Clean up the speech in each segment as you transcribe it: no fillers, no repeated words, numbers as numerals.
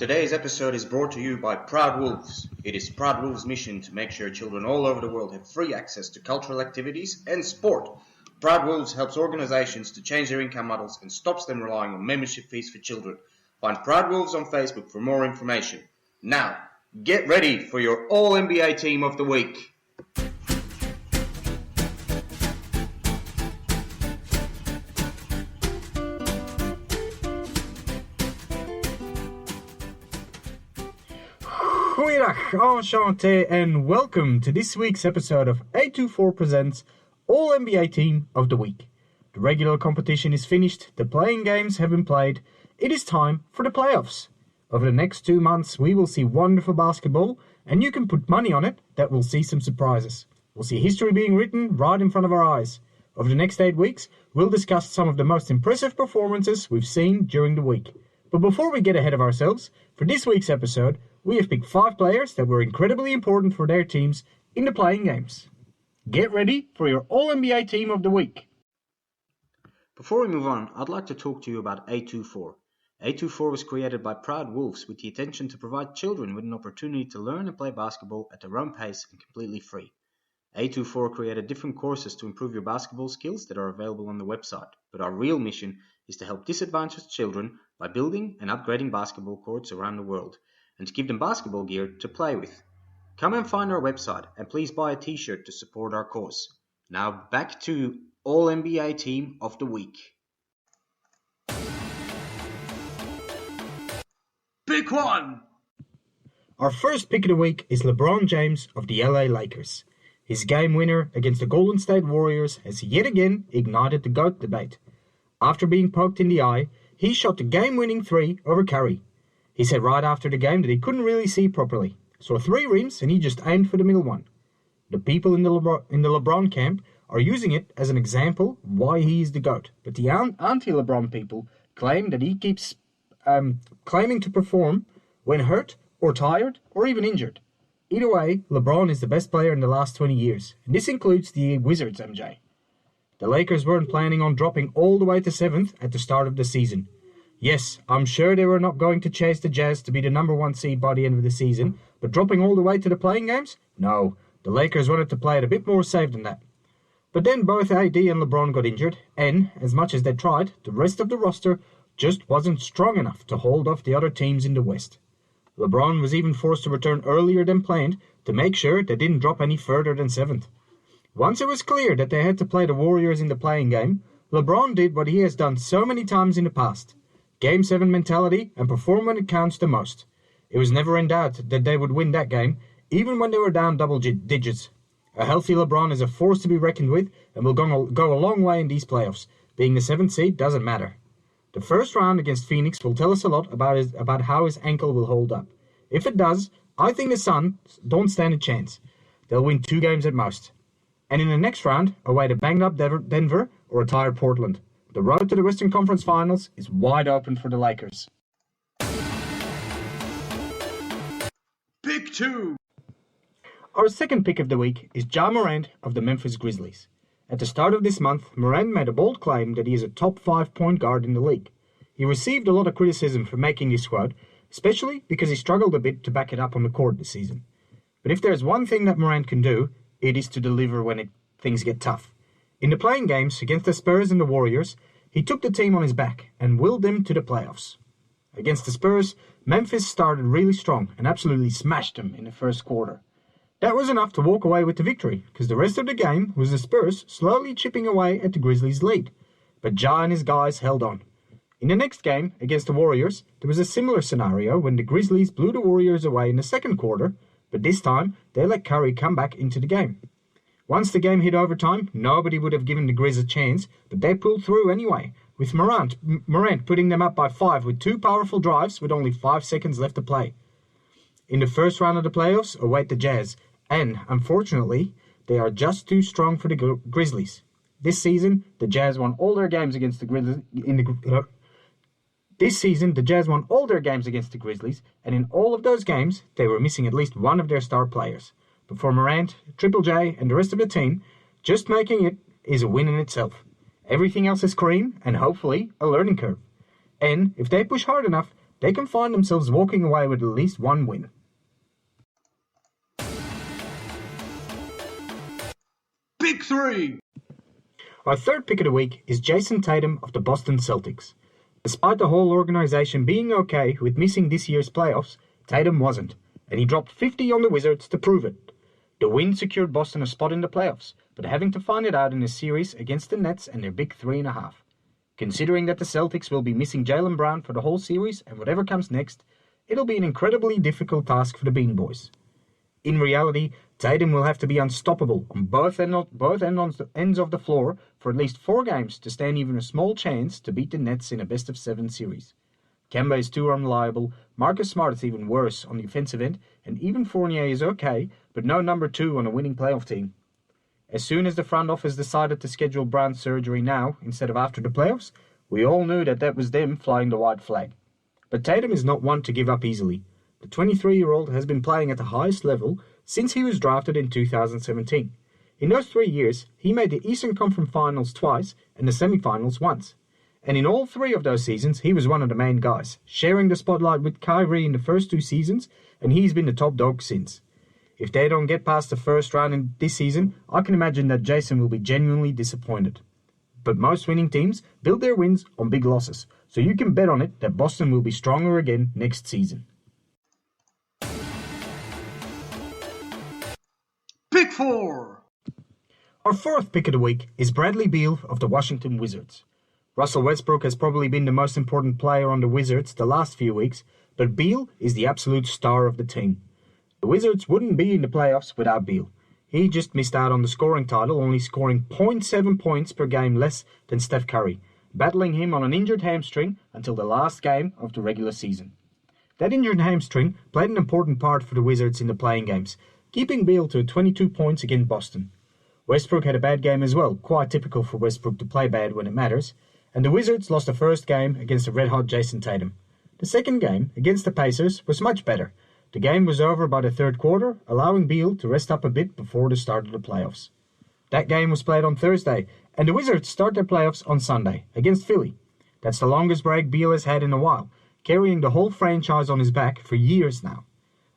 Today's episode is brought to you by Proud Wolves. It is Proud Wolves' mission to make sure children all over the world have free access to cultural activities and sport. Proud Wolves helps organizations to change their income models and stops them relying on membership fees for children. Find Proud Wolves on Facebook for more information. Now, get ready for your All-NBA Team of the Week. Goeiedag, enchantée, and welcome to this week's episode of A24 Presents All-NBA Team of the Week. The regular competition is finished, the playing games have been played, it is time for the playoffs. Over the next 2 months we will see wonderful basketball, and you can put money on it that we'll see some surprises. We'll see history being written right in front of our eyes. Over the next 8 weeks, we'll discuss some of the most impressive performances we've seen during the week. But before we get ahead of ourselves, for this week's episode, we have picked 5 players that were incredibly important for their teams in the playing games. Get ready for your All-NBA Team of the Week. Before we move on, I'd like to talk to you about A24. A24 was created by Proud Wolves with the intention to provide children with an opportunity to learn and play basketball at their own pace and completely free. A24 created different courses to improve your basketball skills that are available on the website, but our real mission is to help disadvantaged children by building and upgrading basketball courts around the world, and to give them basketball gear to play with. Come and find our website and please buy a t-shirt to support our cause. Now back to All-NBA Team of the Week. Pick one! Our first pick of the week is LeBron James of the LA Lakers. His game winner against the Golden State Warriors has yet again ignited the GOAT debate. After being poked in the eye, he shot the game-winning 3 over Curry. He said right after the game that he couldn't really see properly. Saw 3 rims and he just aimed for the middle one. The people in the LeBron camp are using it as an example why he is the GOAT. But the anti-LeBron people claim that he keeps claiming to perform when hurt or tired or even injured. Either way, LeBron is the best player in the last 20 years. And this includes the Wizards MJ. The Lakers weren't planning on dropping all the way to 7th at the start of the season. Yes, I'm sure they were not going to chase the Jazz to be the number 1 seed by the end of the season, but dropping all the way to the playing games? No, the Lakers wanted to play it a bit more safe than that. But then both AD and LeBron got injured, and, as much as they tried, the rest of the roster just wasn't strong enough to hold off the other teams in the West. LeBron was even forced to return earlier than planned to make sure they didn't drop any further than 7th. Once it was clear that they had to play the Warriors in the playing game, LeBron did what he has done so many times in the past. Game 7 mentality and perform when it counts the most. It was never in doubt that they would win that game, even when they were down double digits. A healthy LeBron is a force to be reckoned with and will go a long way in these playoffs. Being the 7th seed doesn't matter. The first round against Phoenix will tell us a lot about how his ankle will hold up. If it does, I think the Suns don't stand a chance. They'll win 2 games at most. And in the next round, away to banged up Denver or a tired Portland. The road to the Western Conference Finals is wide open for the Lakers. Pick 2! Our second pick of the week is MORANT of the Memphis Grizzlies. At the start of this month, MORANT made a bold claim that he is a top 5 point guard in the league. He received a lot of criticism for making this quote, especially because he struggled a bit to back it up on the court this season. But if there's one thing that MORANT can do, it is to deliver when things get tough. In the playing games against the Spurs and the Warriors, he took the team on his back and willed them to the playoffs. Against the Spurs, Memphis started really strong and absolutely smashed them in the first quarter. That was enough to walk away with the victory, because the rest of the game was the Spurs slowly chipping away at the Grizzlies' lead. But Ja and his guys held on. In the next game, against the Warriors, there was a similar scenario when the Grizzlies blew the Warriors away in the second quarter, but this time they let Curry come back into the game. Once the game hit overtime, nobody would have given the Grizz a chance, but they pulled through anyway, with MORANT putting them up by 5 with 2 powerful drives with only 5 seconds left to play. In the first round of the playoffs await the Jazz, and, unfortunately, they are just too strong for the Grizzlies. This season, the Jazz won all their games against the Grizzlies, and in all of those games, they were missing at least one of their star players. But for MORANT, Triple J, and the rest of the team, just making it is a win in itself. Everything else is cream, and hopefully a learning curve. And if they push hard enough, they can find themselves walking away with at least one win. Pick 3! Our third pick of the week is JAYSON Tatum of the Boston Celtics. Despite the whole organization being okay with missing this year's playoffs, Tatum wasn't, and he dropped 50 on the Wizards to prove it. The win secured Boston a spot in the playoffs, but having to find it out in a series against the Nets and their big 3.5. Considering that the Celtics will be missing Jaylen Brown for the whole series and whatever comes next, it'll be an incredibly difficult task for the Bean Boys. In reality, Tatum will have to be unstoppable on both ends of the floor for at least 4 games to stand even a small chance to beat the Nets in a best-of-7 series. Kemba is too unreliable, Marcus Smart is even worse on the offensive end, and even Fournier is okay, but no number 2 on a winning playoff team. As soon as the front office decided to schedule Brown's surgery now instead of after the playoffs, we all knew that was them flying the white flag. But Tatum is not one to give up easily. The 23-year-old has been playing at the highest level since he was drafted in 2017. In those 3 years, he made the Eastern Conference Finals twice and the semifinals once. And in all 3 of those seasons, he was one of the main guys, sharing the spotlight with Kyrie in the first 2 seasons, and he's been the top dog since. If they don't get past the first round in this season, I can imagine that Jason will be genuinely disappointed. But most winning teams build their wins on big losses, so you can bet on it that Boston will be stronger again next season. Pick 4! Our fourth pick of the week is Bradley Beal of the Washington Wizards. Russell Westbrook has probably been the most important player on the Wizards the last few weeks, but Beal is the absolute star of the team. The Wizards wouldn't be in the playoffs without Beal. He just missed out on the scoring title, only scoring 0.7 points per game less than Steph Curry, battling him on an injured hamstring until the last game of the regular season. That injured hamstring played an important part for the Wizards in the playing games, keeping Beal to 22 points against Boston. Westbrook had a bad game as well, quite typical for Westbrook to play bad when it matters, and the Wizards lost the first game against the red-hot JAYSON Tatum. The second game, against the Pacers, was much better. The game was over by the third quarter, allowing Beal to rest up a bit before the start of the playoffs. That game was played on Thursday, and the Wizards start their playoffs on Sunday, against Philly. That's the longest break Beal has had in a while, carrying the whole franchise on his back for years now.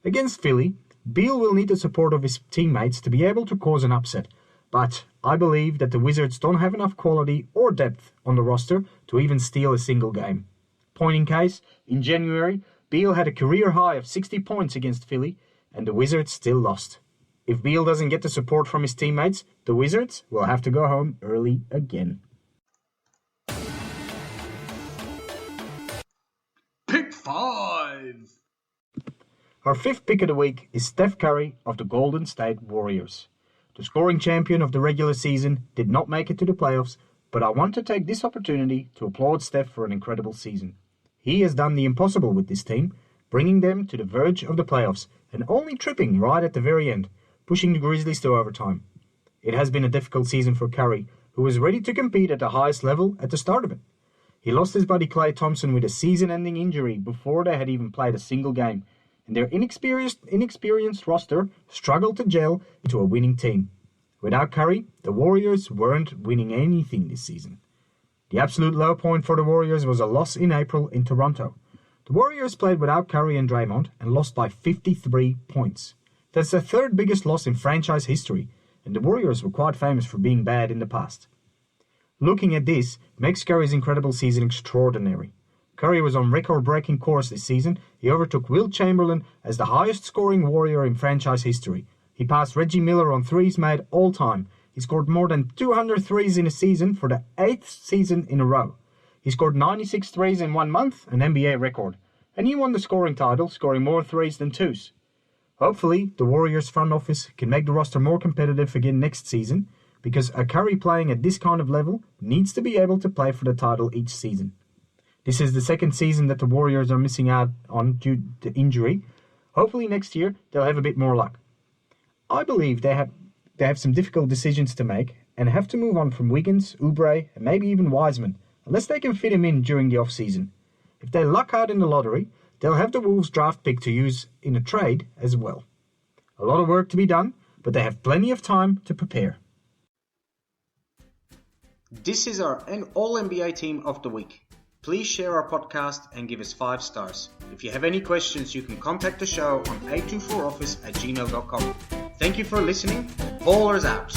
Against Philly, Beal will need the support of his teammates to be able to cause an upset, but I believe that the Wizards don't have enough quality or depth on the roster to even steal a single game. Point in case, in January, Beal had a career high of 60 points against Philly, and the Wizards still lost. If Beal doesn't get the support from his teammates, the Wizards will have to go home early again. Pick 5! Our fifth pick of the week is Steph Curry of the Golden State Warriors. The scoring champion of the regular season did not make it to the playoffs, but I want to take this opportunity to applaud Steph for an incredible season. He has done the impossible with this team, bringing them to the verge of the playoffs and only tripping right at the very end, pushing the Grizzlies to overtime. It has been a difficult season for Curry, who was ready to compete at the highest level at the start of it. He lost his buddy Klay Thompson with a season-ending injury before they had even played a single game, and their inexperienced roster struggled to gel into a winning team. Without Curry, the Warriors weren't winning anything this season. The absolute low point for the Warriors was a loss in April in Toronto. The Warriors played without Curry and Draymond and lost by 53 points. That's the third biggest loss in franchise history, and the Warriors were quite famous for being bad in the past. Looking at this makes Curry's incredible season extraordinary. Curry was on record-breaking course this season. He overtook Wilt Chamberlain as the highest-scoring Warrior in franchise history. He passed Reggie Miller on threes made all time. He scored more than 200 threes in a season for the 8th season in a row. He scored 96 threes in 1 month, an NBA record. And he won the scoring title, scoring more threes than twos. Hopefully, the Warriors front office can make the roster more competitive again next season, because a Curry playing at this kind of level needs to be able to play for the title each season. This is the second season that the Warriors are missing out on due to injury. Hopefully next year they'll have a bit more luck. I believe they have some difficult decisions to make and have to move on from Wiggins, Oubre, and maybe even Wiseman, unless they can fit him in during the off-season. If they luck out in the lottery, they'll have the Wolves draft pick to use in a trade as well. A lot of work to be done, but they have plenty of time to prepare. This is our All-NBA team of the week. Please share our podcast and give us 5 stars. If you have any questions, you can contact the show on a24office@gmail.com. Thank you for listening. Ballers out.